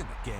in the game.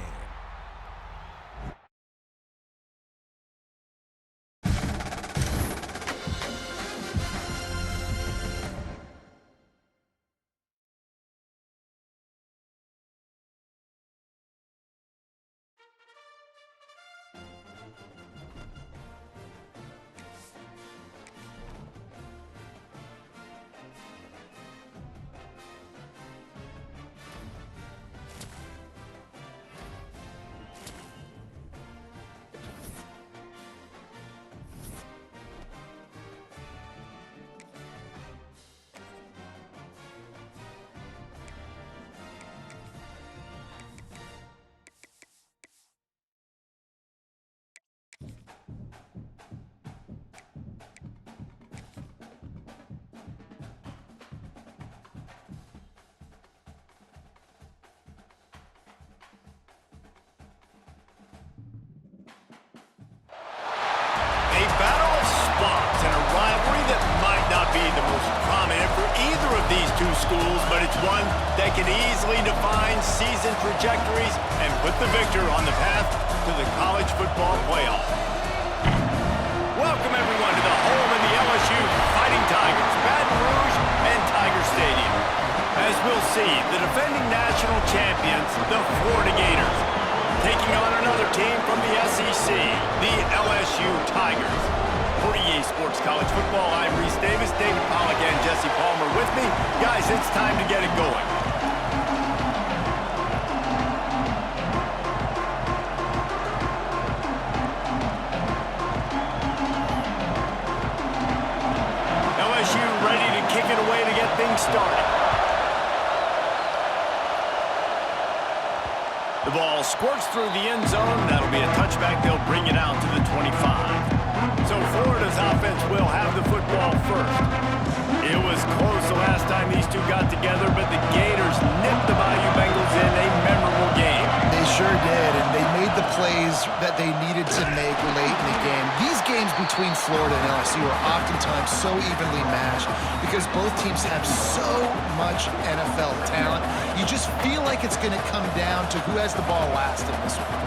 A battle of spots and a rivalry that might not be the most prominent for either of these two schools, but it's one that can easily define season trajectories and put the victor on the path to the college football playoff. Welcome, everyone, to the home of the LSU Fighting Tigers, Baton Rouge and Tiger Stadium. As we'll see, the defending national champions, the Florida Gators, taking on another team from the SEC, the LSU Tigers. For EA Sports College Football, I'm Reese Davis, David Pollack, and Jesse Palmer with me. Guys, it's time to get it going. LSU ready to kick it away to get things started. The ball squirts through the end zone. That'll be a touchback. They'll bring it out to the 25. So Florida's offense will have the football first. It was close the last time these two got together, but the Gators nipped the Bayou Bengals in a memorable game. They sure did, and they made the plays that they needed to make late in the game. These games between Florida and LSU are oftentimes so evenly matched because both teams have so much NFL talent. You just feel like it's going to come down to who has the ball last in this one.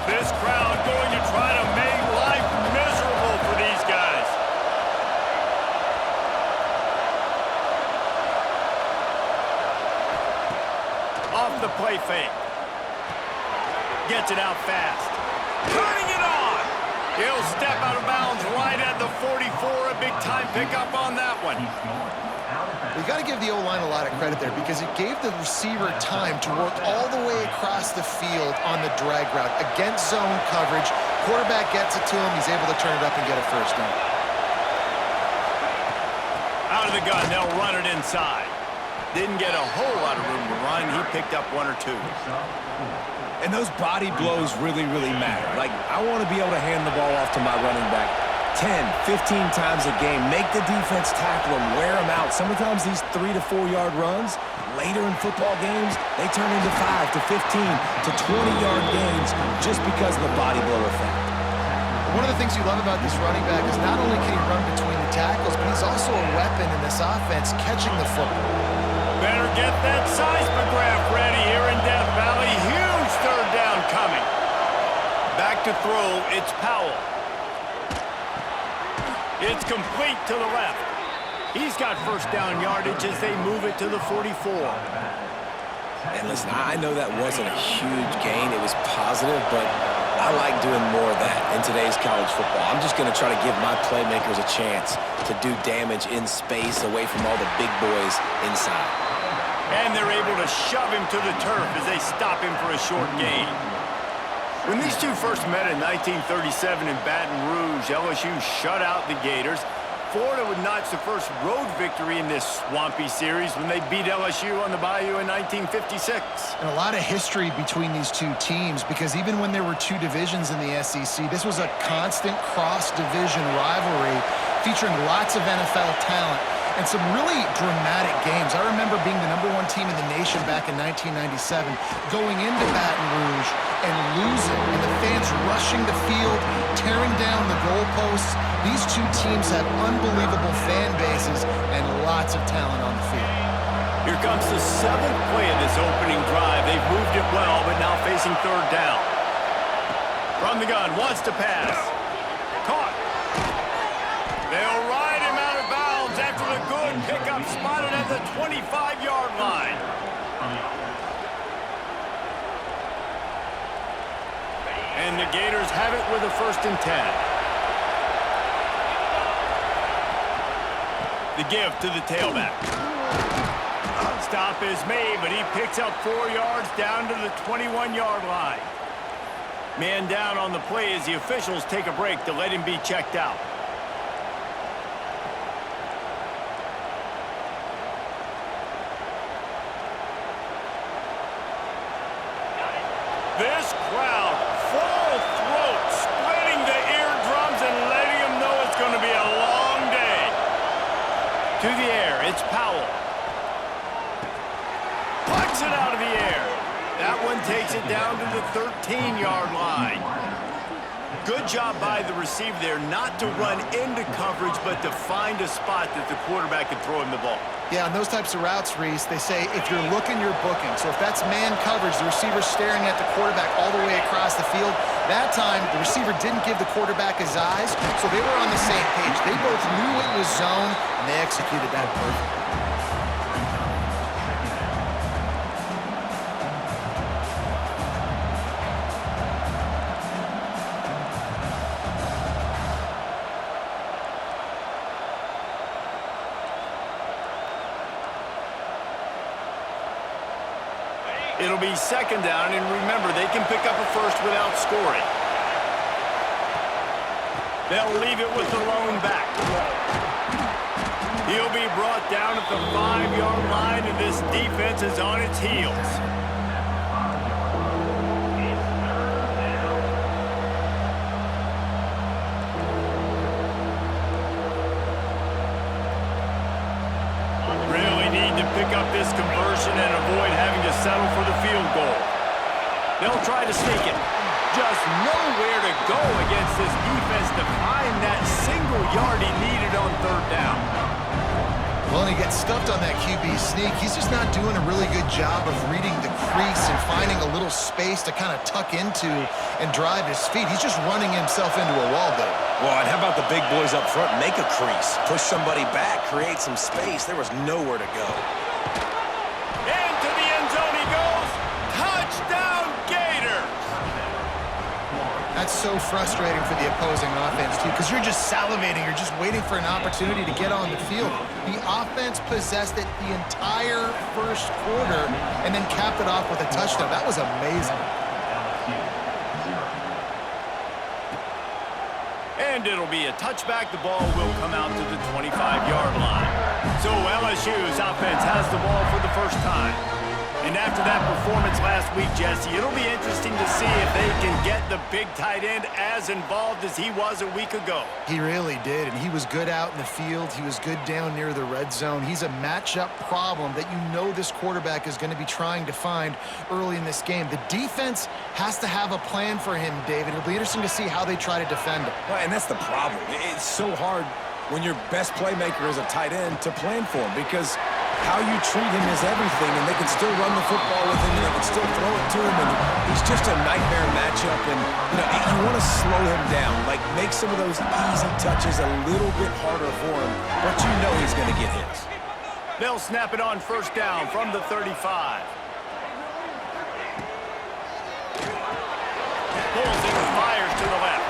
This crowd going to try to make life miserable for these guys. Off the play fake. Gets it out fast. Turning it on. He'll step out of bounds right at the 44. A big-time pickup on that one. We got to give the O-line a lot of credit there because it gave the receiver time to work all the way across the field on the drag route against zone coverage. Quarterback gets it to him. He's able to turn it up and get a first down. Out of the gun, they'll run it inside. Didn't get a whole lot of room to run. He picked up one or two. And those body blows really, really matter. Like, I want to be able to hand the ball off to my running back 10, 15 times a game. Make the defense tackle them, wear them out. Sometimes these 3 to 4 yard runs, later in football games, they turn into 5 to 15 to 20-yard gains just because of the body blow effect. One of the things you love about this running back is not only can he run between the tackles, but he's also a weapon in this offense catching the football. Better get that seismograph ready here in Death Valley. Huge third down coming. Back to throw, it's Powell. It's complete to the left. He's got first down yardage as they move it to the 44. And listen, I know that wasn't a huge gain. It was positive, but I like doing more of that in today's college football. I'm just going to try to give my playmakers a chance to do damage in space away from all the big boys inside. And they're able to shove him to the turf as they stop him for a short gain. When these two first met in 1937 in Baton Rouge, LSU shut out the Gators. Florida would notch the first road victory in this swampy series when they beat LSU on the Bayou in 1956. And a lot of history between these two teams because even when there were two divisions in the SEC, this was a constant cross-division rivalry featuring lots of NFL talent and some really dramatic games. I remember being the #1 team in the nation back in 1997, going into Baton Rouge and losing, and the fans rushing the field, tearing down the goalposts. These two teams have unbelievable fan bases and lots of talent on the field. Here comes the 7th play of this opening drive. They've moved it well, but now facing 3rd down. From the gun, wants to pass. Caught. They'll ride him out of bounds after the good pickup spotted at the 25-yard line. And the Gators have it with a 1st and 10. The give to the tailback. Stop is made, but he picks up 4 yards down to the 21-yard line. Man down on the play as the officials take a break to let him be checked out. This crowd, full throat, splitting the eardrums and letting them know it's going to be a long day. To the air, it's Powell. Plucks it out of the air. That one takes it down to the 13-yard line. Good job by the receiver there not to run into coverage, but to find a spot that the quarterback can throw him the ball. Yeah, on those types of routes, Reese, they say if you're looking, you're booking. So if that's man coverage, the receiver's staring at the quarterback all the way across the field. That time, the receiver didn't give the quarterback his eyes, so they were on the same page. They both knew it was zone, and they executed that perfectly. It'll be 2nd down, and remember, they can pick up a 1st without scoring. They'll leave it with the lone back. He'll be brought down at the 5-yard line, and this defense is on its heels. Pick up this conversion and avoid having to settle for the field goal. They'll try to sneak it. Just nowhere to go against this defense to find that single yard he needed on 3rd down. Well, and he gets stuffed on that QB sneak. He's just not doing a really good job of reading the crease and finding a little space to kind of tuck into and drive his feet. He's just running himself into a wall there. Well, and how about the big boys up front? Make a crease. Push somebody back. Create some space. There was nowhere to go. Into the end zone he goes. Touchdown, Gators! That's so frustrating for the opposing offense, too, because you're just salivating. You're just waiting for an opportunity to get on the field. The offense possessed it the entire 1st quarter and then capped it off with a touchdown. That was amazing. And it'll be a touchback. The ball will come out to the 25-yard line. So LSU's offense has the ball for the 1st time. And after that performance last week, Jesse, it'll be interesting to see if they can get the big tight end as involved as he was a week ago. He really did, and he was good out in the field. He was good down near the red zone. He's a matchup problem that you know this quarterback is going to be trying to find early in this game. The defense has to have a plan for him, David. It'll be interesting to see how they try to defend him. Well, and that's the problem. It's so hard when your best playmaker is a tight end to plan for him, because how you treat him is everything, and they can still run the football with him, and they can still throw it to him, and he's just a nightmare matchup. And you want to slow him down, like make some of those easy touches a little bit harder for him, but you know he's going to get his. They'll snap it on 1st down from the 35. Pulls it and fires to the left.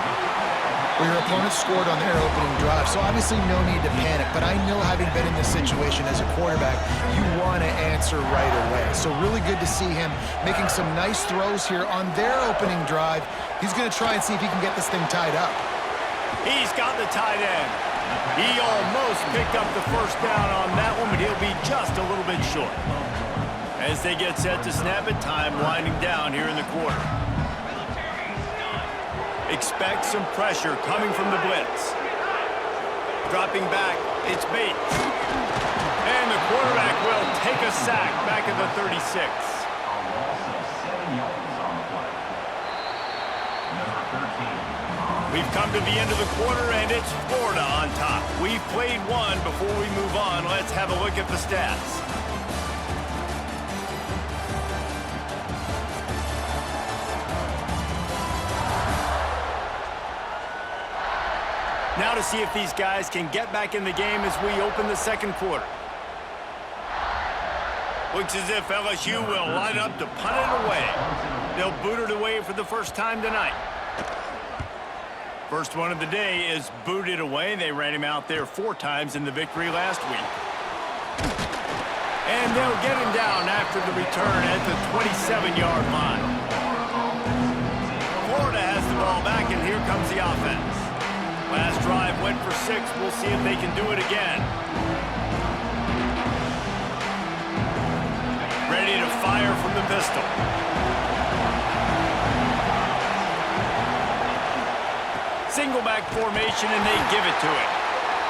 Well, your opponent scored on their opening drive, so obviously no need to panic. But I know, having been in this situation as a quarterback, you want to answer right away. So really good to see him making some nice throws here on their opening drive. He's going to try and see if he can get this thing tied up. He's got the tight end. He almost picked up the 1st down on that one, but he'll be just a little bit short. As they get set to snap it, time winding down here in the quarter. Expect some pressure coming from the blitz. Dropping back, it's Bates. And the quarterback will take a sack back at the 36. We've come to the end of the quarter, and it's Florida on top. We've played one. Before we move on, let's have a look at the stats. Now to see if these guys can get back in the game as we open the second quarter. Looks as if LSU will line up to punt it away. They'll boot it away for the first time tonight. First one of the day is booted away. They ran him out there 4 times in the victory last week. And they'll get him down after the return at the 27-yard line. Florida has the ball back, and here comes the offense. Last drive went for 6. We'll see if they can do it again. Ready to fire from the pistol. Single back formation, and they give it to him.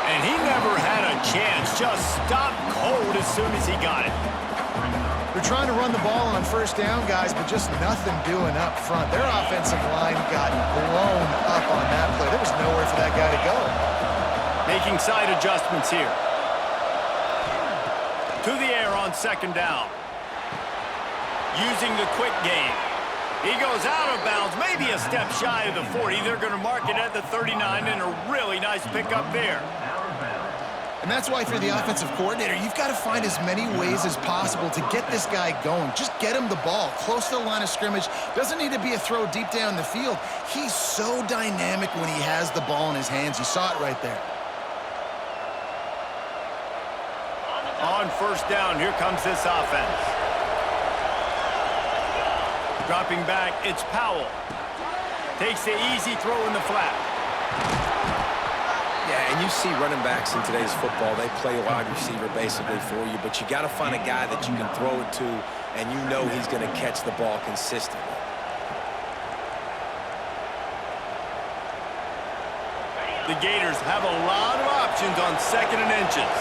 And he never had a chance. Just stopped cold as soon as he got it. They're trying to run the ball on first down, guys, but just nothing doing up front. Their offensive line got blown up on that play. There was nowhere for that guy to go. Making side adjustments here. To the air on second down. Using the quick game. He goes out of bounds, maybe a step shy of the 40. They're going to mark it at the 39, and a really nice pickup there. And that's why, if you're the offensive coordinator, you've got to find as many ways as possible to get this guy going. Just get him the ball close to the line of scrimmage. Doesn't need to be a throw deep down the field. He's so dynamic when he has the ball in his hands. You saw it right there. On first down, here comes this offense. Dropping back, it's Powell. Takes the easy throw in the flat. Yeah, and you see running backs in today's football, they play wide receiver basically for you, but you got to find a guy that you can throw it to, and you know he's going to catch the ball consistently. The Gators have a lot of options on 2nd and inches.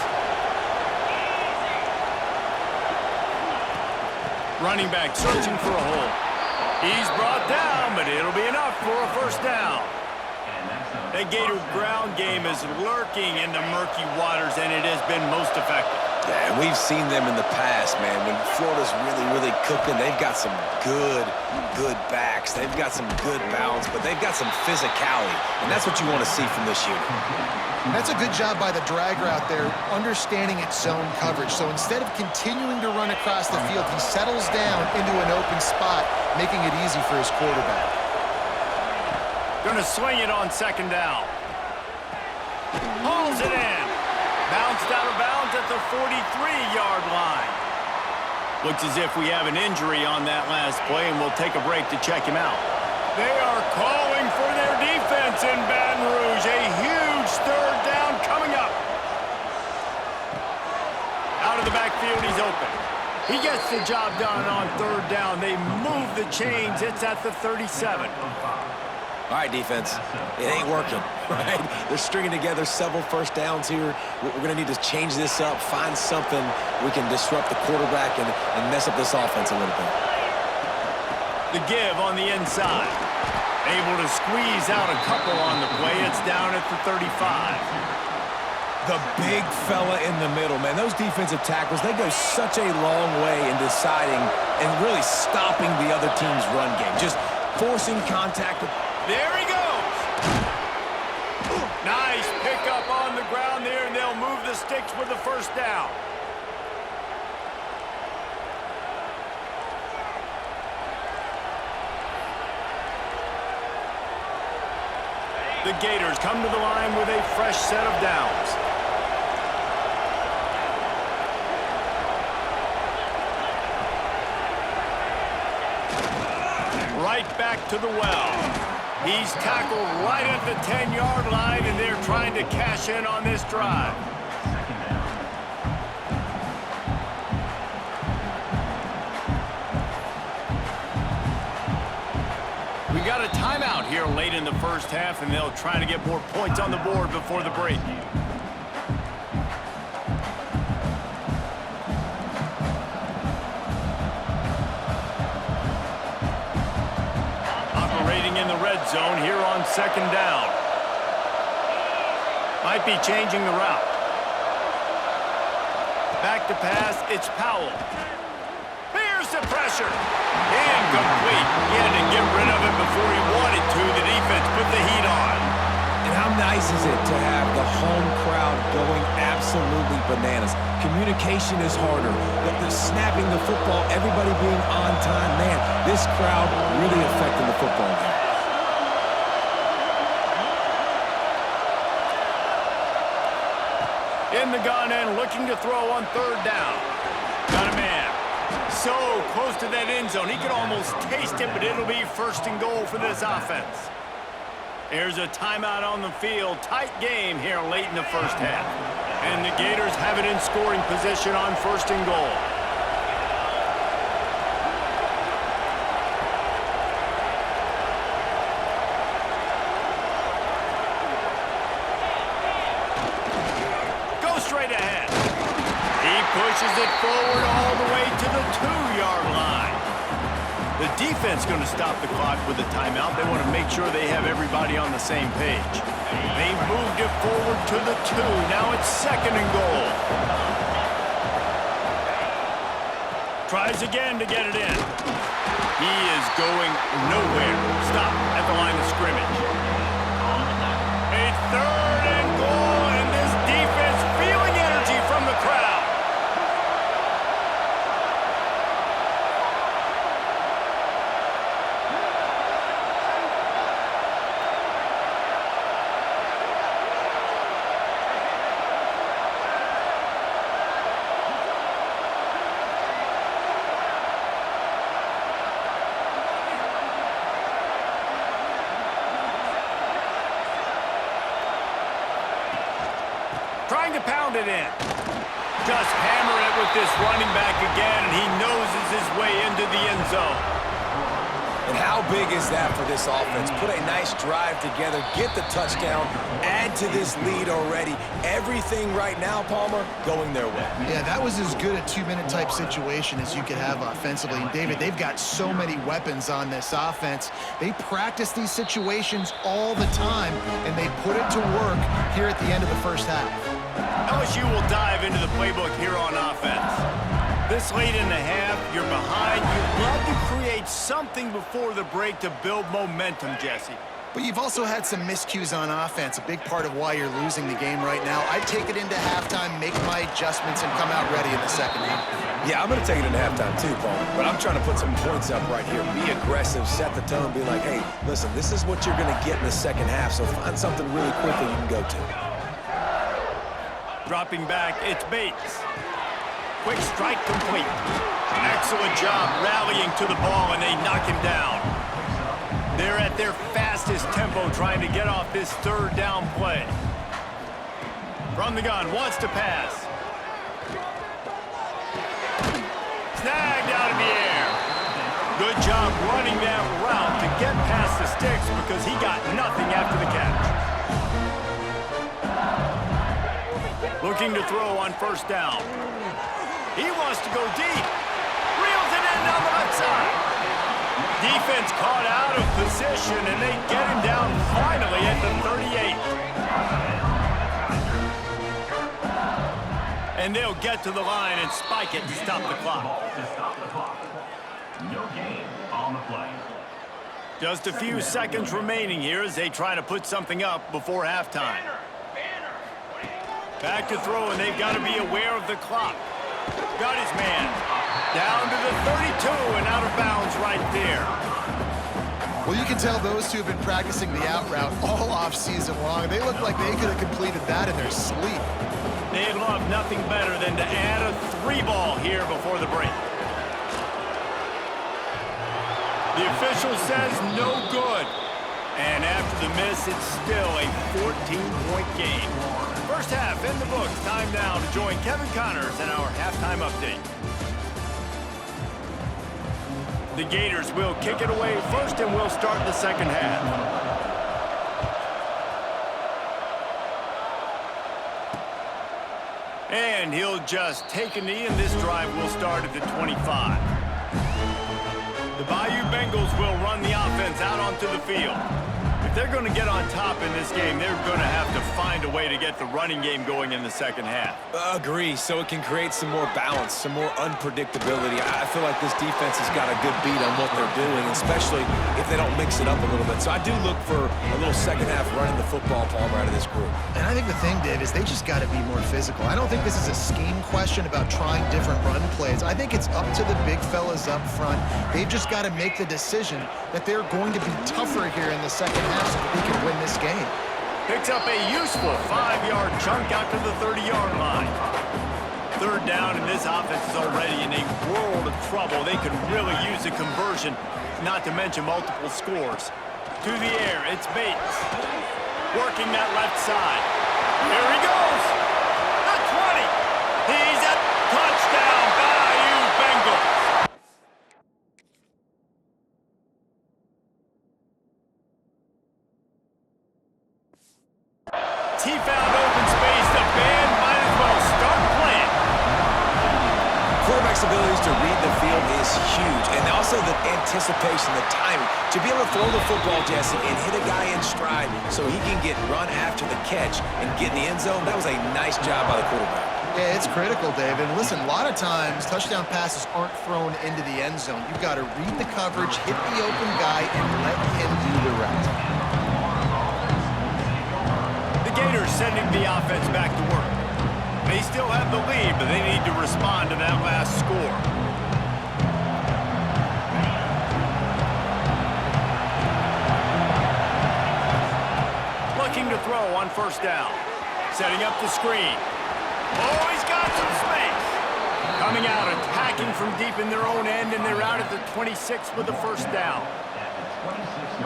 Running back searching for a hole. He's brought down, but it'll be enough for a first down. The Gator ground game is lurking in the murky waters, and it has been most effective. Yeah, and we've seen them in the past, man. When Florida's really cooking, they've got some good backs. They've got some good balance, but they've got some physicality, and that's what you want to see from this unit. And that's a good job by the dragger out there, understanding its zone coverage. So instead of continuing to run across the field, he settles down into an open spot, making it easy for his quarterback. Going to swing it on second down. Hauls it in. Bounced out of bounds at the 43-yard line. Looks as if we have an injury on that last play, and we'll take a break to check him out. They are calling for their defense in Baton Rouge. A huge third down coming up. Out of the backfield, he's open. He gets the job done on third down. They move the chains. It's at the 37. All right, defense, it ain't working, right? They're stringing together several first downs here. We're going to need to change this up, find something we can disrupt the quarterback and mess up this offense a little bit. The give on the inside. Able to squeeze out a couple on the play. It's down at the 35. The big fella in the middle, man. Those defensive tackles, they go such a long way in deciding and really stopping the other team's run game. Just forcing contact. There he goes. Nice pickup on the ground there, and they'll move the sticks with the first down. The Gators come to the line with a fresh set of downs. Right back to the well. He's tackled right at the 10-yard line, and they're trying to cash in on this drive. We got a timeout here late in the first half, and they'll try to get more points on the board before the break. In the red zone here on second down. Might be changing the route. Back to pass, it's Powell. Here's the pressure. Incomplete. He had to get rid of it before he wanted to. The defense put the heat on. And how How nice is it to have the home crowd going absolutely bananas? Communication is harder. The snapping the football, everybody being on time. Man, this crowd really affecting the football game. In the gun and looking to throw on third down. Got a man. So close to that end zone. He could almost taste it, but it'll be first and goal for this offense. There's a timeout on the field. Tight game here late in the first half. And the Gators have it in scoring position on first and goal. Go straight ahead. He pushes it forward all the way to the 2-yard line. The defense going to stop the clock with a timeout. They want to make sure they have everybody on the same page. They've moved it forward to the 2. Now it's second and goal. Tries again to get it in. He is going nowhere. Stop at the line of scrimmage. A third and goal, and this defense feeling energy from the crowd. Trying to pound it in. Just hammer it with this running back again, and he noses his way into the end zone. And how big is that for this offense? Put a nice drive together, get the touchdown, add to this lead already. Everything right now, Palmer, going their way. Yeah, that was as good a 2-minute type situation as you could have offensively. And David, they've got so many weapons on this offense. They practice these situations all the time, and they put it to work here at the end of the first half. LSU will dive into the playbook here on offense. This late in the half, you're behind. You'd love to create something before the break to build momentum, Jesse. But you've also had some miscues on offense, a big part of why you're losing the game right now. I'd take it into halftime, make my adjustments, and come out ready in the second half. Yeah, I'm going to take it into halftime too, Paul. But I'm trying to put some points up right here. Be aggressive, set the tone, be like, hey, listen, this is what you're going to get in the second half, so find something really quickly you can go to. Dropping back, it's Bates. Quick strike complete. Excellent job rallying to the ball, and they knock him down. They're at their fastest tempo trying to get off this third down play. From the gun, wants to pass. Snagged out of the air. Good job running that route to get past the sticks because he got nothing after the catch. Looking to throw on first down. He wants to go deep. Reels it in down the left side. Defense caught out of position, and they get him down finally at the 38. And they'll get to the line and spike it to stop the clock. No game on the play. Just a few seconds remaining here as they try to put something up before halftime. Back to throw, and they've got to be aware of the clock. Got his man. Down to the 32 and out of bounds right there. Well, you can tell those two have been practicing the out route all off-season long. They look like they could have completed that in their sleep. They'd love nothing better than to add a 3-ball here before the break. The official says no good. And after the miss, it's still a 14-point game. First half in the books. Time now to join Kevin Connors in our halftime update. The Gators will kick it away first, and we'll start the second half. And he'll just take a knee, and this drive will start at the 25. The Bayou Bengals will run the offense out onto the field. If they're going to get on top in this game, they're going to have to find a way to get the running game going in the second half. Agree, so it can create some more balance, some more unpredictability. I feel like this defense has got a good beat on what they're doing, especially if they don't mix it up a little bit. So I do look for a little second half running the football, Palmer, out of this group. And I think the thing, Dave, is they just got to be more physical. I don't think this is a scheme question about trying different run plays. I think it's up to the big fellas up front. They've just got to make the decision that they're going to be tougher here in the second half so that they can win this game. Picks up a useful 5-yard chunk out to the 30-yard line. Third down, and this offense is already in a world of trouble. They could really use a conversion, not to mention multiple scores. To the air, it's Bates. Working that left side. Here he goes. The 20. He's a touchdown, Bayou Bengals. He found open space. The band might as well start playing. Quarterback's abilities to read the field is huge, and also the anticipation, the timing. To be able to throw the football, Jesse, and hit a guy in stride so he can get run after the catch and get in the end zone, that was a nice job by the quarterback. Yeah, it's critical, David. And listen, a lot of times touchdown passes aren't thrown into the end zone. You've got to read the coverage, hit the open guy, and let him do the rest. Gators sending the offense back to work. They still have the lead, but they need to respond to that last score. Looking to throw on first down. Setting up the screen. Oh, he's got some space. Coming out, attacking from deep in their own end, and they're out at the 26 with the first down.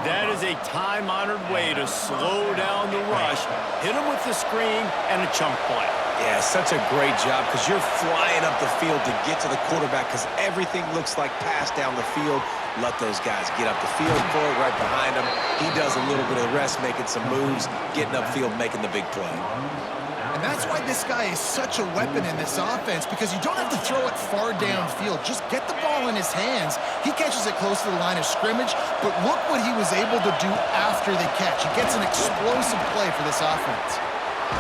That is a time-honored way to slow down the rush, hit them with the screen, and a chunk play. Yeah, such a great job because you're flying up the field to get to the quarterback because everything looks like pass down the field. Let those guys get up the field, throw it right behind him. He does a little bit of the rest, making some moves, getting upfield, making the big play. And that's why this guy is such a weapon in this offense, because you don't have to throw it far downfield. Just get the ball in his hands. He catches it close to the line of scrimmage, but look what he was able to do after the catch. He gets an explosive play for this offense.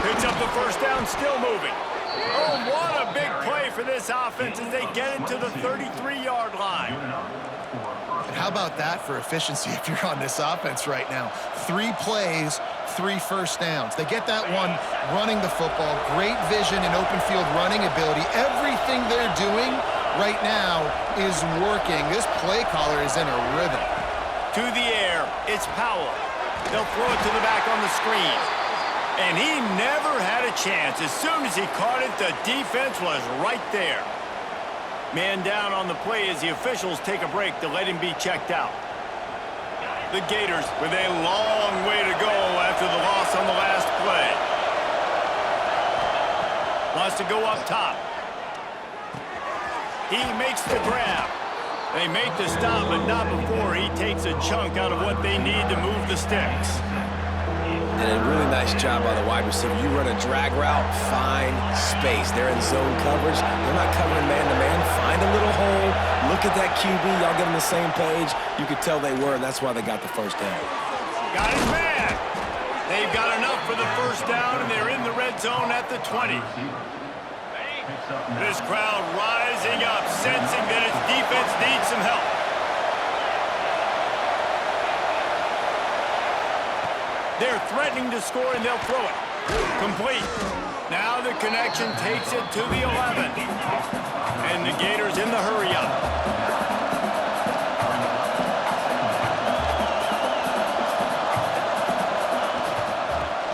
Picks up the first down, still moving. Oh, what a big play for this offense as they get it to the 33-yard line. And how about that for efficiency if you're on this offense right now? 3 plays, 3 first downs. They get that one running the football, great vision and open field running ability. Everything they're doing right now is working. This play caller is in a rhythm. To the air, it's Powell. They'll throw it to the back on the screen. And he never had a chance. As soon as he caught it, the defense was right there. Man down on the play as the officials take a break to let him be checked out. The Gators with a long way to go after the loss on the last play. Wants to go up top. He makes the grab. They make the stop, but not before he takes a chunk out of what they need to move the sticks. And a really nice job by the wide receiver. You run a drag route, find space. They're in zone coverage. They're not covering man-to-man. Find a little hole. Look at that QB. Y'all get on the same page. You could tell they were, and that's why they got the first down. Got his man. They've got enough for the first down, and they're in the red zone at the 20. This crowd rising up, sensing that its defense needs some help. They're threatening to score, and they'll throw it. Complete. Now the connection takes it to the 11. And the Gators in the hurry-up.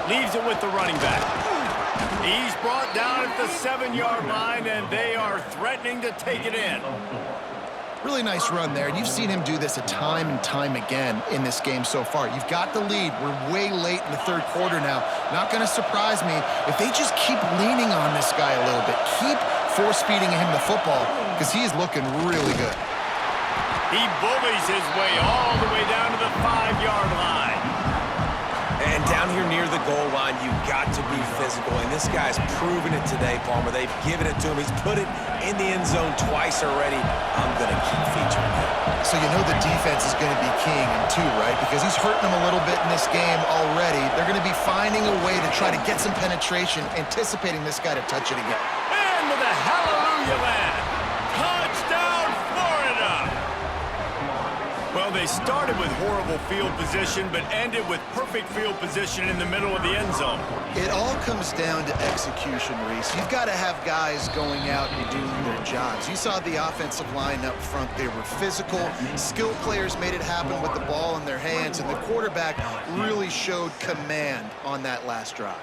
Leaves it with the running back. He's brought down at the 7-yard line, and they are threatening to take it in. Really nice run there, and you've seen him do this a time and time again in this game so far. You've got the lead. We're way late in the third quarter now. Not going to surprise me if they just keep leaning on this guy a little bit. Keep force-feeding him the football, because he is looking really good. He bullies his way all the way down to the 5-yard line. And Down here near the goal line, you got to be physical, and this guy's proven it today, Palmer. They've given it to him. He's put it in the end zone twice already. I'm going to keep featuring him. So you know the defense is going to be keying him too, right? Because he's hurting them a little bit in this game already. They're going to be finding a way to try to get some penetration, anticipating this guy to touch it again. And with a hallelujah land. Touchdown, Florida! Well, they started with horrible field position, but ended with perfect field position in the middle of the end zone. It all comes down to execution, Reese. You've got to have guys going out and doing their jobs. You saw the offensive line up front. They were physical. Skilled players made it happen with the ball in their hands, and the quarterback really showed command on that last drive.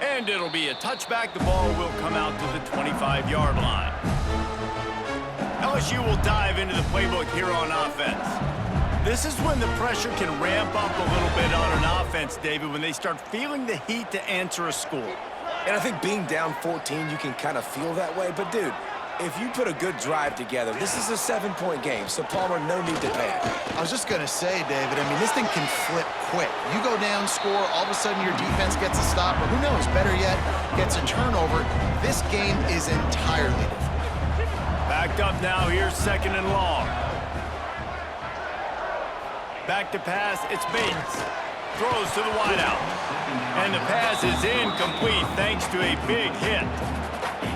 And it'll be a touchback. The ball will come out to the 25-yard line. LSU will dive into the playbook here on offense. This is when the pressure can ramp up a little bit on an offense, David, when they start feeling the heat to answer a score. And I think being down 14, you can kind of feel that way. But, dude, if you put a good drive together, this is a 7-point game, so Palmer, no need to panic. I was just going to say, David, I mean, this thing can flip quick. You go down, score, all of a sudden your defense gets a stop, or who knows, better yet, gets a turnover. This game is entirely different. Backed up now, here's 2nd and long. Back to pass, it's Bates. Throws to the wideout. And the pass is incomplete thanks to a big hit.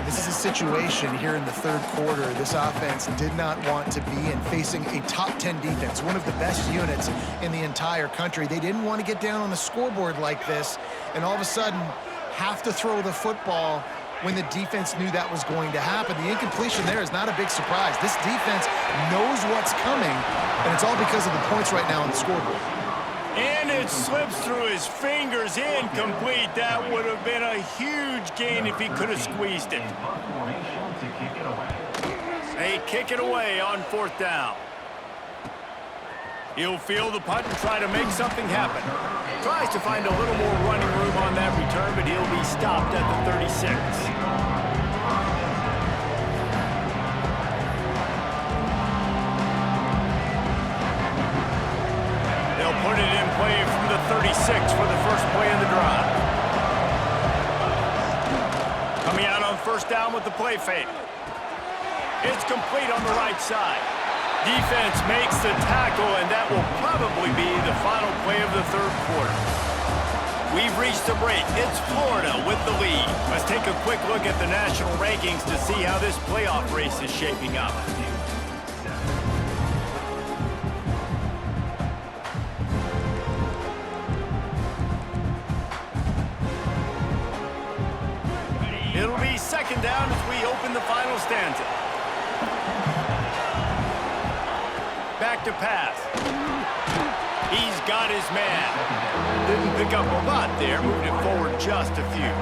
This is a situation here in the third quarter this offense did not want to be in, facing a top 10 defense, one of the best units in the entire country. They didn't want to get down on the scoreboard like this, and all of a sudden have to throw the football when the defense knew that was going to happen. The incompletion there is not a big surprise. This defense knows what's coming, and it's all because of the points right now on the scoreboard. And it slips through his fingers, incomplete. That would have been a huge gain if he could have squeezed it. They kick it away on 4th down. He'll field the punt and try to make something happen. Tries to find a little more running room on that return, but he'll be stopped at the 36. They'll put it in play from the 36 for the first play of the drive. Coming out on 1st down with the play fake. It's complete on the right side. Defense makes the tackle, and that will probably be the final play of the third quarter. We've reached the break. It's Florida with the lead. Let's take a quick look at the national rankings to see how this playoff race is shaping up. It'll be 2nd down as we open the final stanza. Back to pass. He's got his man. Didn't pick up a lot there. Moved it forward just a few.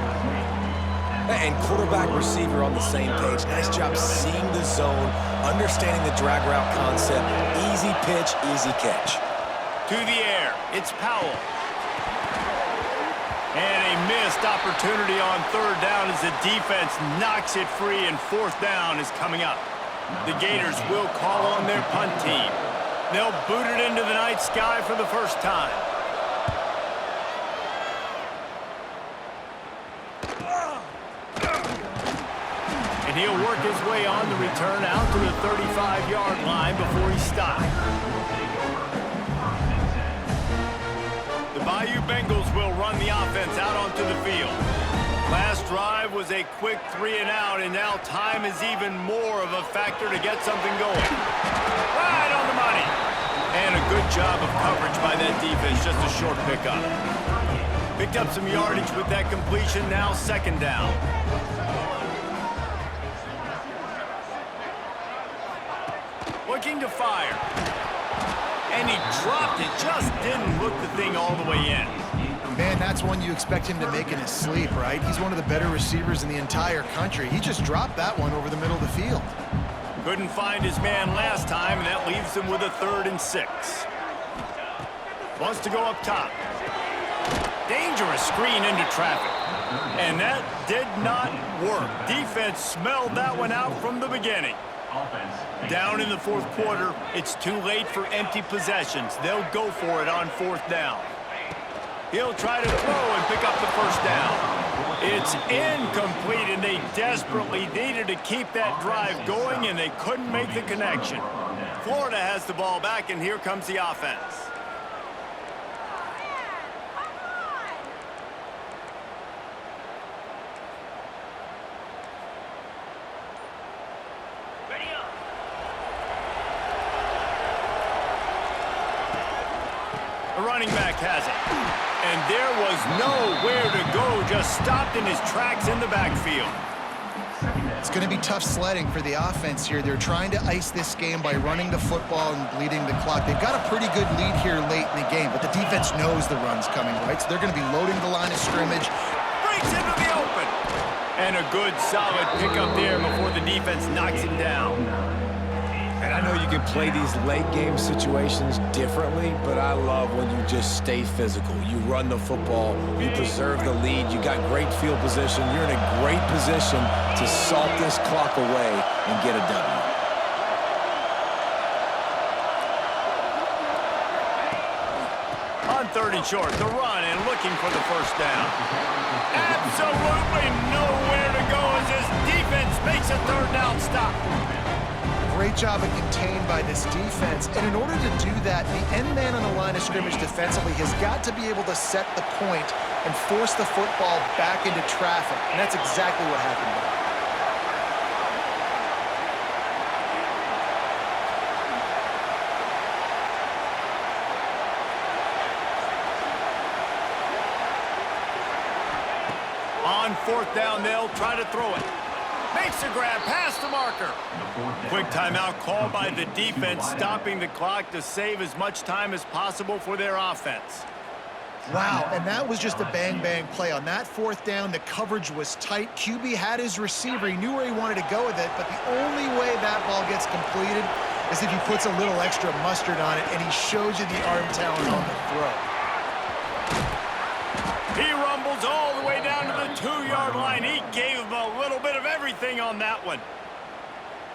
And quarterback receiver on the same page. Nice job seeing the zone, understanding the drag route concept. Easy pitch, easy catch. To the air. It's Powell. And a missed opportunity on 3rd down as the defense knocks it free, and 4th down is coming up. The Gators will call on their punt team. They'll boot it into the night sky for the first time. And he'll work his way on the return out to the 35-yard line before he stopped. The Bayou Bengals will run the offense out onto the field. Last drive was a quick 3-and-out, and now time is even more of a factor to get something going. Right on the money. And a good job of coverage by that defense, just a short pickup. Picked up some yardage with that completion, now 2nd down. Looking to fire. And he dropped it, just didn't hook the thing all the way in. Man, that's one you expect him to make in his sleep, right? He's one of the better receivers in the entire country. He just dropped that one over the middle of the field. Couldn't find his man last time, and that leaves him with a 3rd and 6. Wants to go up top. Dangerous screen into traffic. And that did not work. Defense smelled that one out from the beginning. Down in the 4th quarter, it's too late for empty possessions. They'll go for it on 4th down. He'll try to throw and pick up the first down. It's incomplete, and they desperately needed to keep that drive going, and they couldn't make the connection. Florida has the ball back, and here comes the offense. The running back has it. And there was nowhere to go, just stopped in his tracks in the backfield. It's going to be tough sledding for the offense here. They're trying to ice this game by running the football and bleeding the clock. They've got a pretty good lead here late in the game, but the defense knows the run's coming, right? So they're going to be loading the line of scrimmage. Breaks into the open. And a good, solid pickup there before the defense knocks him down. And I know you can play these late-game situations differently, but I love when you just stay physical. You run the football, you preserve the lead, you got great field position, you're in a great position to salt this clock away and get a W. On 3rd and short, the run and looking for the first down. Absolutely nowhere to go as this defense makes a 3rd down stop. Great job of contained by this defense. And in order to do that, the end man on the line of scrimmage defensively has got to be able to set the point and force the football back into traffic. And that's exactly what happened there. On 4th down, they'll try to throw it. Makes a grab past the marker. Quick timeout called by the defense, stopping the clock to save as much time as possible for their offense. Wow, and that was just a bang-bang play. On that 4th down, the coverage was tight. QB had his receiver. He knew where he wanted to go with it, but the only way that ball gets completed is if he puts a little extra mustard on it, and he shows you the arm talent on the throw. He rumbles all the way down to the 2-yard line. He gave him a little bit of everything on that one.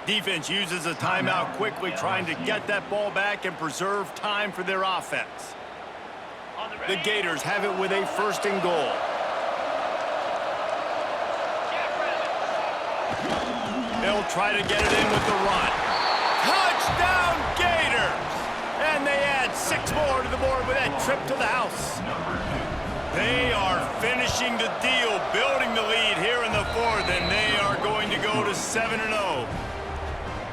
Defense uses a timeout quickly, trying to get that ball back and preserve time for their offense. The Gators have it with a 1st and goal. They'll try to get it in with the run. Touchdown, Gators! And they add 6 more to the board with that trip to the house. They are finishing the deal, building the lead here in the 4th, and they are going to go to 7-0.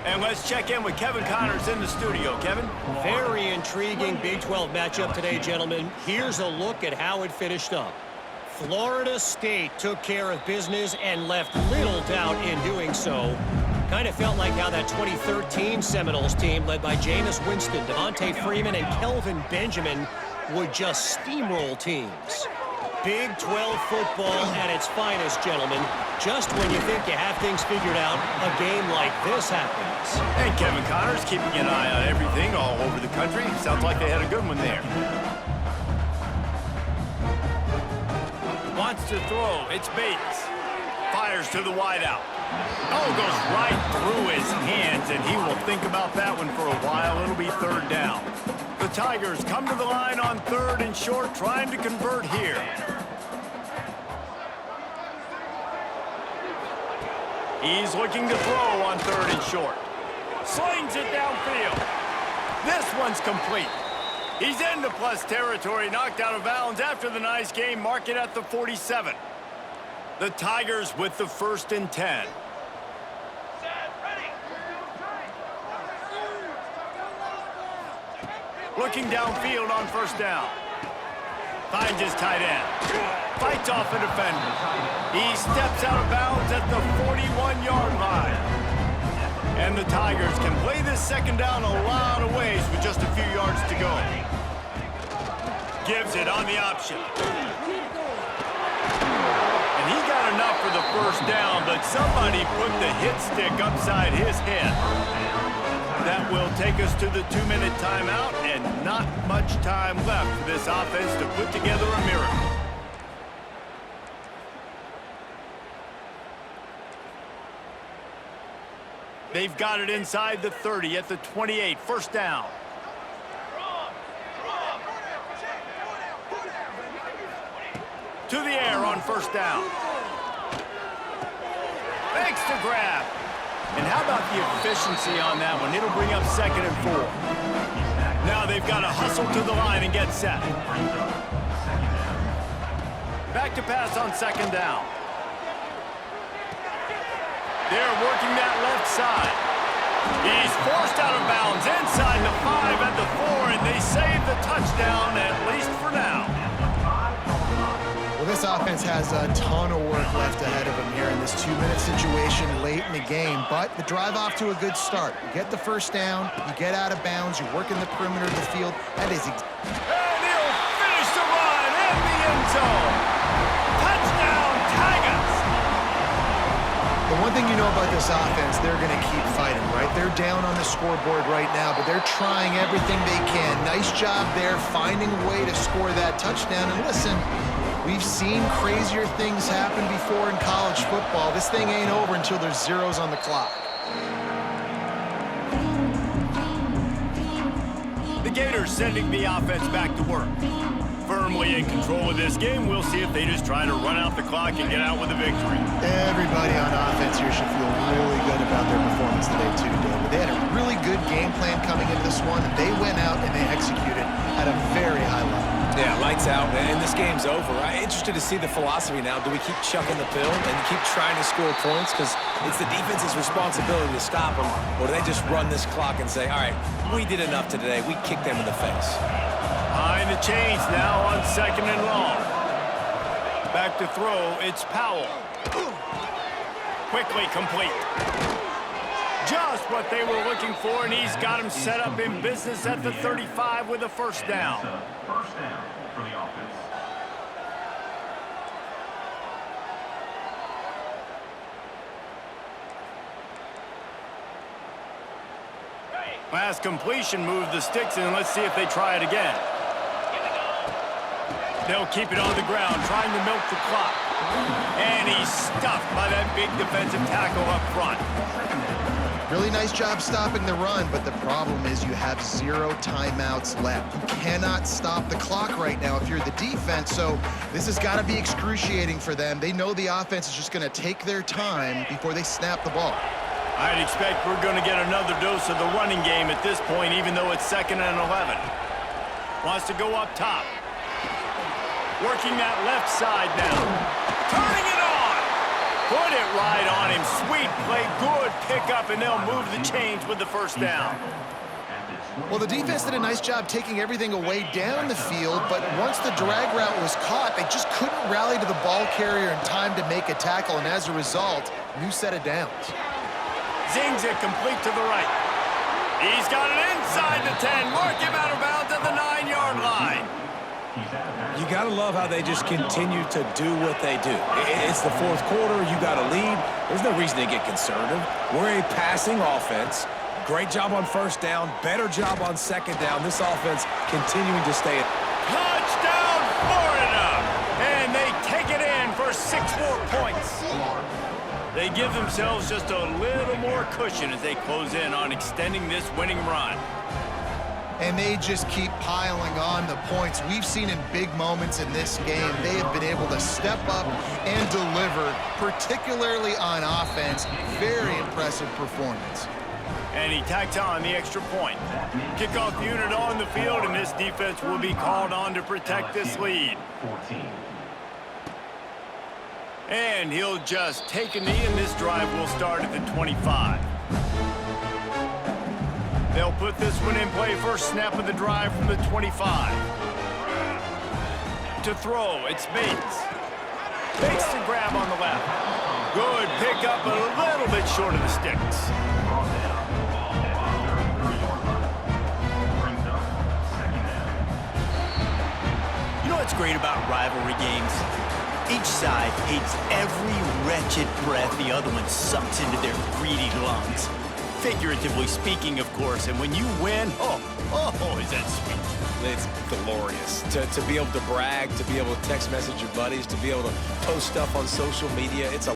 And let's check in with Kevin Connors in the studio. Kevin? Very intriguing Big 12 matchup today, gentlemen. Here's a look at how it finished up. Florida State took care of business and left little doubt in doing so. Kind of felt like how that 2013 Seminoles team, led by Jameis Winston, Devontae Freeman, and Kelvin Benjamin, would just steamroll teams. Big 12 football at its finest, gentlemen. Just when you think you have things figured out, a game like this happens. And Kevin Connors keeping an eye on everything all over the country. Sounds like they had a good one there. Wants to throw. It's Bates. Fires to the wideout. Oh, goes right through his hands, and he will think about that one for a while. It'll be 3rd down. The Tigers come to the line on 3rd and short, trying to convert here. He's looking to throw on 3rd and short. Slings it downfield. This one's complete. He's into plus territory, knocked out of bounds after the nice game. Mark it at the 47. The Tigers with the 1st and 10. Looking downfield on 1st down. Finds his tight end. Fights off a defender. He steps out of bounds at the 41-yard line. And the Tigers can play this 2nd down a lot of ways with just a few yards to go. Gives it on the option. And he got enough for the 1st down, but somebody put the hit stick upside his head. That will take us to the 2-minute timeout, and not much time left for this offense to put together a miracle. They've got it inside the 30 at the 28, 1st down. To the air on first down. Makes the grab. And how about the efficiency on that one? It'll bring up 2nd and 4. Now they've got to hustle to the line and get set. Back to pass on 2nd down. They're working that left side. He's forced out of bounds inside the 5 at the 4, and they save the touchdown, at least for now. Well, this offense has a ton of work left ahead of them here in this 2-minute situation late in the game, but the drive off to a good start. You get the first down, you get out of bounds, you work in the perimeter of the field. That is and he'll finish the run in the end zone. Touchdown, Tigers! The one thing you know about this offense, they're going to keep fighting, right? They're down on the scoreboard right now, but they're trying everything they can. Nice job there, finding a way to score that touchdown. And listen, we've seen crazier things happen before in college football. This thing ain't over until there's zeros on the clock. The Gators sending the offense back to work. Firmly in control of this game. We'll see if they just try to run out the clock and get out with a victory. Everybody on offense here should feel really good about their performance today too, David. They had a really good game plan coming into this one, and they went out and they executed at a very high level. Yeah, lights out, and this game's over. I'm interested to see the philosophy now. Do we keep chucking the pill and keep trying to score points? Because it's the defense's responsibility to stop them. Or do they just run this clock and say, all right, we did enough today. We kicked them in the face. Behind the chains now on 2nd and long. Back to throw, it's Powell. Quickly complete. Just what they were looking for, and he's got him set up in business at the 35 with a first down. First down for the offense. Last completion moved the sticks in. Let's see if they try it again. They'll keep it on the ground, trying to milk the clock. And he's stuffed by that big defensive tackle up front. Really nice job stopping the run, but the problem is you have 0 timeouts left. You cannot stop the clock right now if you're the defense, so this has got to be excruciating for them. They know the offense is just going to take their time before they snap the ball. I'd expect we're going to get another dose of the running game at this point, even though it's 2nd and 11. Wants to go up top. Working that left side now. Turning it on. Put it right on him. Sweet play, good pickup, and they'll move the chains with the first down. Well, the defense did a nice job taking everything away down the field, but once the drag route was caught, they just couldn't rally to the ball carrier in time to make a tackle, and as a result, new set of downs. Zings it complete to the right. He's got it inside the 10. Mark him out of bounds at the 9-yard line. You got to love how they just continue to do what they do. It's the 4th quarter. You got a lead. There's no reason to get conservative. We're a passing offense. Great job on first down. Better job on 2nd down. This offense continuing to stay. Touchdown, Florida! And they take it in for 6 more points. They give themselves just a little more cushion as they close in on extending this winning run. And they just keep piling on the points. We've seen in big moments in this game, they have been able to step up and deliver, particularly on offense. Very impressive performance. And he tacks on the extra point. Kickoff unit on the field, and this defense will be called on to protect this lead. 14. And he'll just take a knee, and this drive will start at the 25. They'll put this one in play. First snap of the drive from the 25. To throw, it's Bates. Bates to grab on the left. Good pickup, but a little bit short of the sticks. You know what's great about rivalry games? Each side hates every wretched breath the other one sucks into their greedy lungs. Figuratively speaking, of course, and when you win, is that sweet. It's glorious to be able to brag, to be able to text message your buddies, to be able to post stuff on social media. It's a